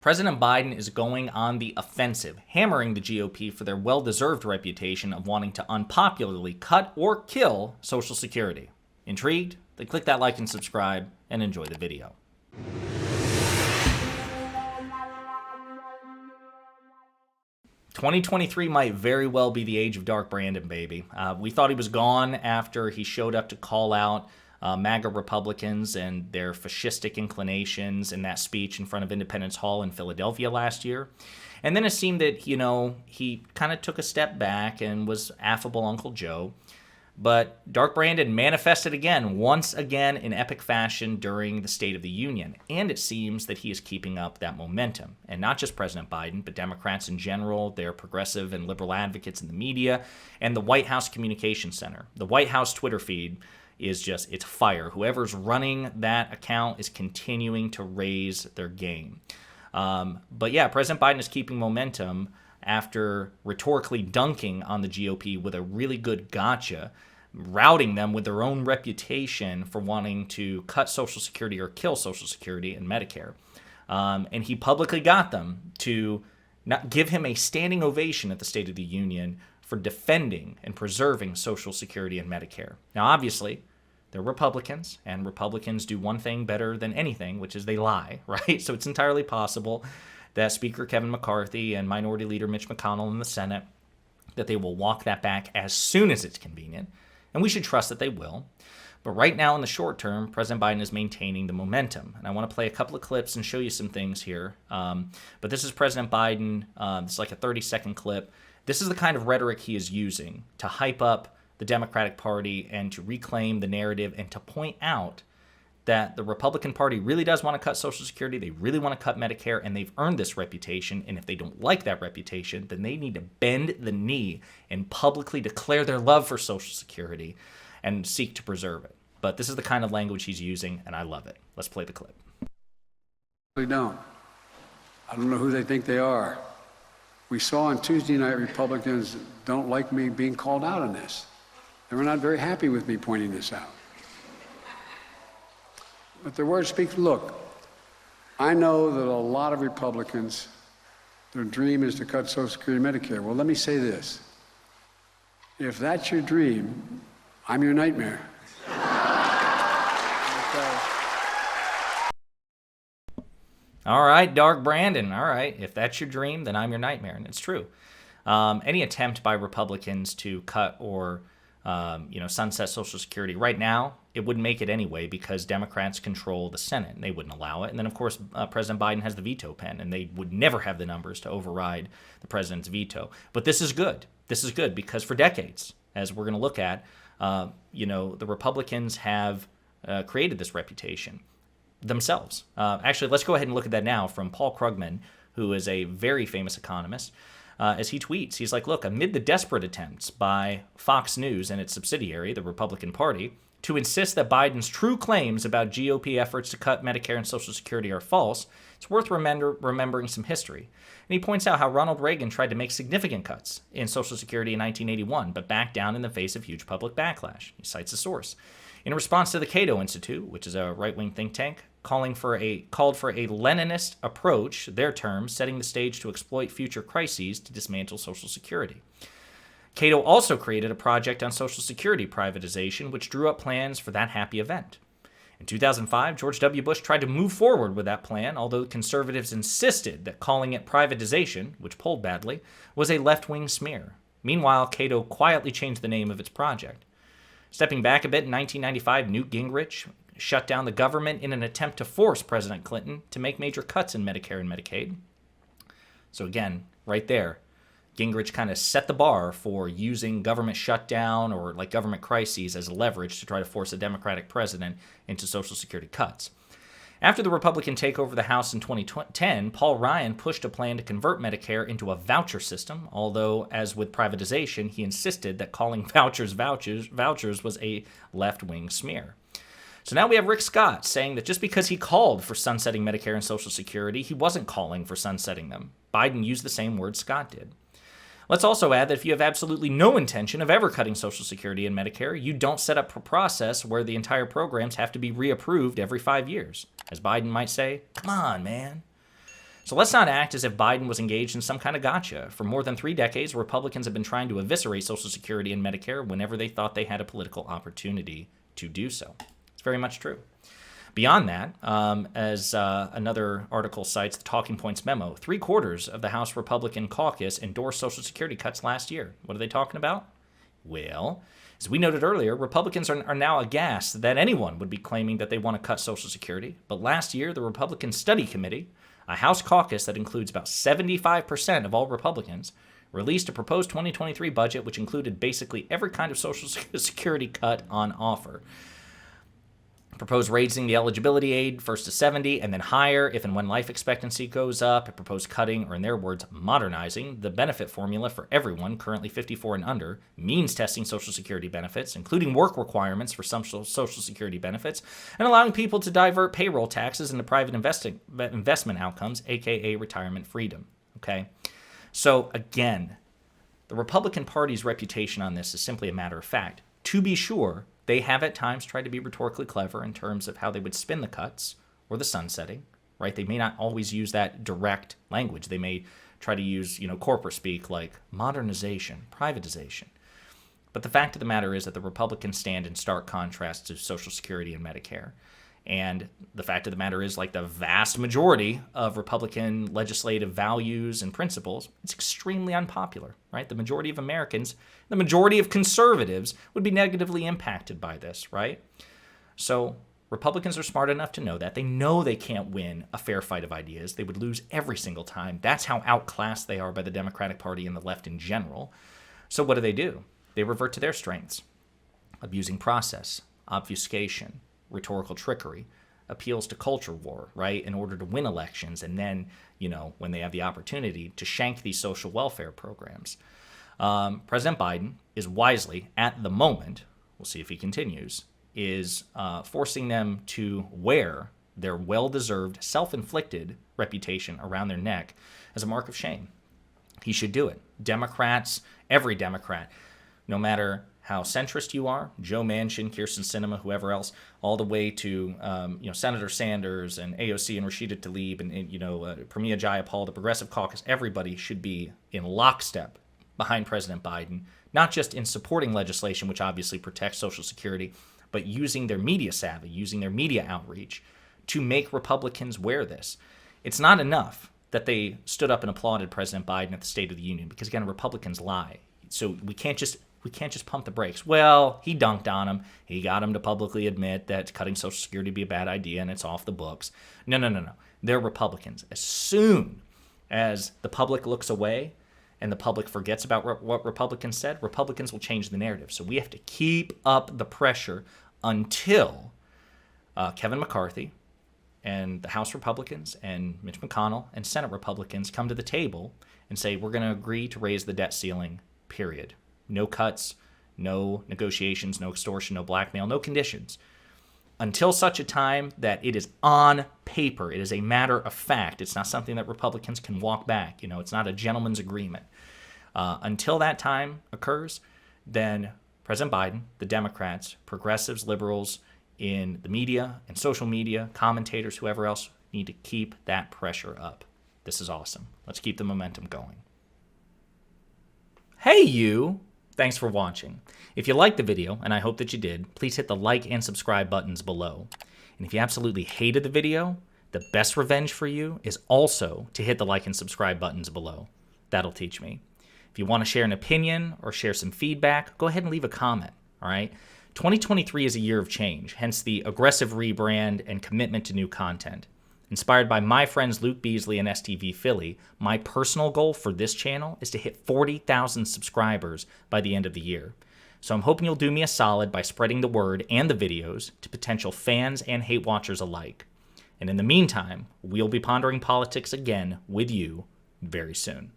President Biden is going on the offensive, hammering the GOP for their well-deserved reputation of wanting to unpopularly cut or kill Social Security. Intrigued? Then click that like and subscribe and enjoy the video. "2023 might very well be the age of Dark Brandon, baby. We thought he was gone after he showed up to call out MAGA Republicans and their fascistic inclinations in that speech in front of Independence Hall in Philadelphia last year. And then it seemed that, he kind of took a step back and was affable Uncle Joe. But Dark Brandon manifested again, once again in epic fashion during the State of the Union. And it seems that he is keeping up that momentum. And not just President Biden, but Democrats in general, their progressive and liberal advocates in the media, and the White House Communications Center. The White House Twitter feed is just, it's fire. Whoever's running that account is continuing to raise their game. But yeah, President Biden is keeping momentum after rhetorically dunking on the GOP with a really good gotcha, routing them with their own reputation for wanting to cut Social Security or kill Social Security and Medicare. And he publicly got them to not give him a standing ovation at the State of the Union for defending and preserving Social Security and Medicare. Now, obviously, they're Republicans, and Republicans do one thing better than anything, which is they lie, right? So it's entirely possible that Speaker Kevin McCarthy and Minority Leader Mitch McConnell in the Senate, that they will walk that back as soon as it's convenient, and we should trust that they will. But right now, in the short term, President Biden is maintaining the momentum. And I want to play a couple of clips and show you some things here. But this is President Biden. It's like a 30-second clip. This is the kind of rhetoric he is using to hype up the Democratic Party and to reclaim the narrative and to point out that the Republican Party really does want to cut Social Security. They really want to cut Medicare, and they've earned this reputation. And if they don't like that reputation, then they need to bend the knee and publicly declare their love for Social Security and seek to preserve it. But this is the kind of language he's using, and I love it. Let's play the clip. They don't. I don't know who they think they are. We saw on Tuesday night Republicans don't like me being called out on this. They were not very happy with me pointing this out. But their words speak. Look, I know that a lot of Republicans, their dream is to cut Social Security and Medicare. Well, let me say this. If that's your dream, I'm your nightmare. All right, Dark Brandon. All right, if that's your dream, then I'm your nightmare. And it's true. Any attempt by Republicans to cut or sunset Social Security right now, it wouldn't make it anyway because Democrats control the Senate and they wouldn't allow it. And then, of course, President Biden has the veto pen and they would never have the numbers to override the president's veto. But this is good. This is good because for decades, as we're going to look at, the Republicans have created this reputation themselves. Actually, let's go ahead and look at that now from Paul Krugman, who is a very famous economist. As he tweets, he's like, look, amid the desperate attempts by Fox News and its subsidiary, the Republican Party, to insist that Biden's true claims about GOP efforts to cut Medicare and Social Security are false, it's worth remembering some history. And he points out how Ronald Reagan tried to make significant cuts in Social Security in 1981, but backed down in the face of huge public backlash. He cites a source. In response to the Cato Institute, which is a right-wing think tank, called for a Leninist approach, their term, setting the stage to exploit future crises to dismantle Social Security. Cato also created a project on Social Security privatization, which drew up plans for that happy event. In 2005, George W. Bush tried to move forward with that plan, although conservatives insisted that calling it privatization, which polled badly, was a left-wing smear. Meanwhile, Cato quietly changed the name of its project. Stepping back a bit, in 1995, Newt Gingrich shut down the government in an attempt to force President Clinton to make major cuts in Medicare and Medicaid. So again, right there, Gingrich kind of set the bar for using government shutdown or like government crises as leverage to try to force a Democratic president into Social Security cuts. After the Republican takeover of the House in 2010, Paul Ryan pushed a plan to convert Medicare into a voucher system, although, as with privatization, he insisted that calling vouchers was a left-wing smear. So now we have Rick Scott saying that just because he called for sunsetting Medicare and Social Security, he wasn't calling for sunsetting them. Biden used the same words Scott did. Let's also add that if you have absolutely no intention of ever cutting Social Security and Medicare, you don't set up a process where the entire programs have to be reapproved every 5 years. As Biden might say, come on, man. So let's not act as if Biden was engaged in some kind of gotcha. For more than 3 decades, Republicans have been trying to eviscerate Social Security and Medicare whenever they thought they had a political opportunity to do so. It's very much true. Beyond that, as another article cites, the Talking Points memo, 3/4 of the House Republican caucus endorsed Social Security cuts last year. What are they talking about? Well, as we noted earlier, Republicans are now aghast that anyone would be claiming that they want to cut Social Security. But last year, the Republican Study Committee, a House caucus that includes about 75% of all Republicans, released a proposed 2023 budget which included basically every kind of Social Security cut on offer. Proposed raising the eligibility age first to 70 and then higher if and when life expectancy goes up. It proposed cutting, or in their words, modernizing the benefit formula for everyone currently 54 and under, means testing Social Security benefits, including work requirements for some Social Security benefits, and allowing people to divert payroll taxes into private investment outcomes, aka retirement freedom. Okay? So again, the Republican Party's reputation on this is simply a matter of fact. To be sure, they have at times tried to be rhetorically clever in terms of how they would spin the cuts or the sunsetting, right? They may not always use that direct language. They may try to use, corporate speak like modernization, privatization. But the fact of the matter is that the Republicans stand in stark contrast to Social Security and Medicare. And the fact of the matter is, like the vast majority of Republican legislative values and principles, it's extremely unpopular, right? The majority of Americans, the majority of conservatives would be negatively impacted by this, right? So Republicans are smart enough to know that. They know they can't win a fair fight of ideas. They would lose every single time. That's how outclassed they are by the Democratic Party and the left in general. So what do? They revert to their strengths: abusing process, obfuscation, rhetorical trickery, appeals to culture war, right, in order to win elections, and then, when they have the opportunity, to shank these social welfare programs. President Biden is wisely, at the moment, we'll see if he continues, is forcing them to wear their well-deserved, self-inflicted reputation around their neck as a mark of shame. He should do it. Democrats, every Democrat, no matter how centrist you are, Joe Manchin, Kyrsten Sinema, whoever else, all the way to Senator Sanders and AOC and Rashida Tlaib and Pramila Jayapal, the Progressive Caucus, everybody should be in lockstep behind President Biden, not just in supporting legislation, which obviously protects Social Security, but using their media savvy, using their media outreach to make Republicans wear this. It's not enough that they stood up and applauded President Biden at the State of the Union, because again, Republicans lie. So we can't just pump the brakes. Well, he dunked on him. He got him to publicly admit that cutting Social Security would be a bad idea and it's off the books. No. They're Republicans. As soon as the public looks away and the public forgets about what Republicans said, Republicans will change the narrative. So we have to keep up the pressure until Kevin McCarthy and the House Republicans and Mitch McConnell and Senate Republicans come to the table and say, we're going to agree to raise the debt ceiling, period. No cuts, no negotiations, no extortion, no blackmail, no conditions. Until such a time that it is on paper, it is a matter of fact. It's not something that Republicans can walk back. It's not a gentleman's agreement. Until that time occurs, then President Biden, the Democrats, progressives, liberals in the media and social media, commentators, whoever else, need to keep that pressure up. This is awesome. Let's keep the momentum going. Hey, you! Thanks for watching. If you liked the video, and I hope that you did, please hit the like and subscribe buttons below. And if you absolutely hated the video, the best revenge for you is also to hit the like and subscribe buttons below. That'll teach me. If you want to share an opinion or share some feedback, go ahead and leave a comment, all right? 2023 is a year of change, hence the aggressive rebrand and commitment to new content. Inspired by my friends Luke Beasley and STV Philly, my personal goal for this channel is to hit 40,000 subscribers by the end of the year. So I'm hoping you'll do me a solid by spreading the word and the videos to potential fans and hate watchers alike. And in the meantime, we'll be pondering politics again with you very soon.